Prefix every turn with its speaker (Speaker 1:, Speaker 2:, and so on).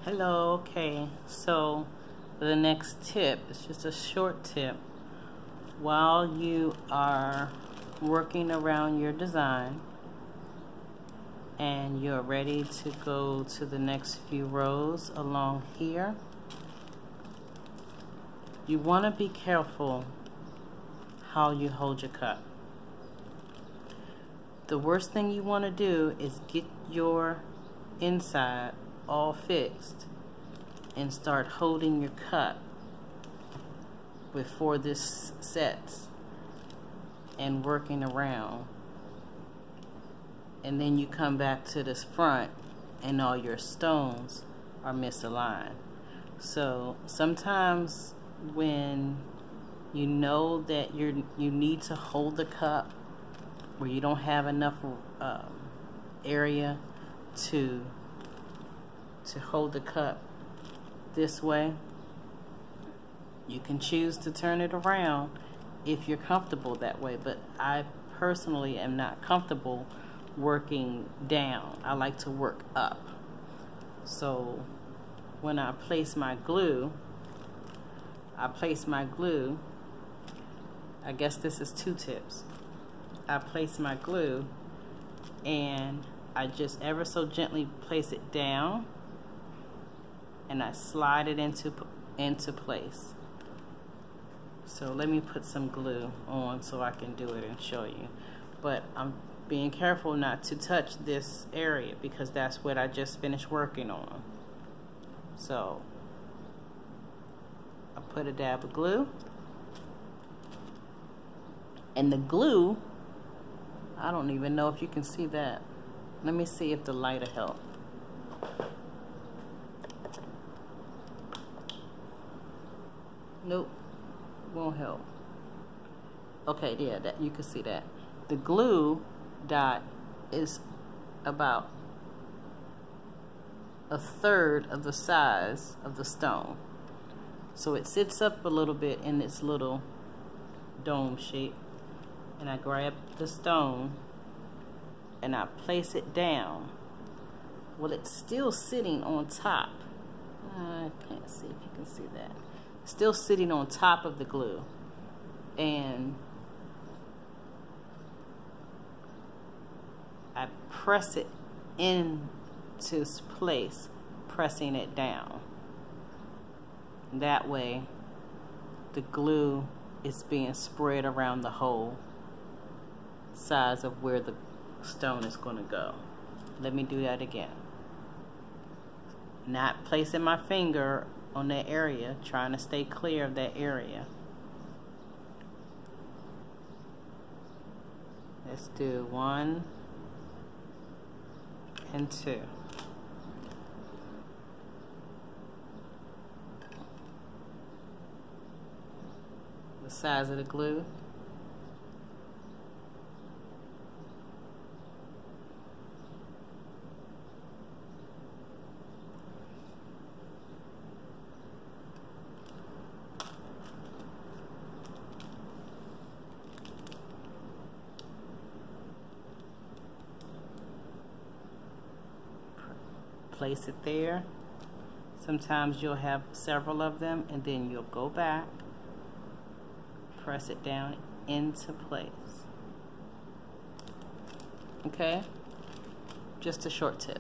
Speaker 1: Hello, okay, so the next tip is just a short tip. While you are working around your design and you're ready to go to the next few rows along here, you want to be careful how you hold your cup. The worst thing you want to do is get your inside all fixed and start holding your cup before this sets and working around, and then you come back to this front and all your stones are misaligned. So sometimes when you know that you need to hold the cup where you don't have enough area to hold the cup this way, you can choose to turn it around if you're comfortable that way, but I personally am not comfortable working down. I like to work up. So when I place my glue, I guess this is two tips. I place my glue and I just ever so gently place it down and I slide it into place. So let me put some glue on so I can do it and show you. But I'm being careful not to touch this area because that's what I just finished working on. So I put a dab of glue, and the glue, I don't even know if you can see that. Let me see if the light will help. Nope, won't help. Okay, yeah, that you can see that. The glue dot is about a third of the size of the stone. So it sits up a little bit in its little dome shape. And I grab the stone and I place it down. Well, it's still sitting on top. I can't see if you can see that. Still sitting on top of the glue. And I press it into place, pressing it down. That way, the glue is being spread around the whole size of where the stone is going to go. Let me do that again. Not placing my finger on that area, trying to stay clear of that area. Let's do 1 and 2. The size of the glue. Place it there. Sometimes you'll have several of them and then you'll go back, press it down into place. Okay? Just a short tip.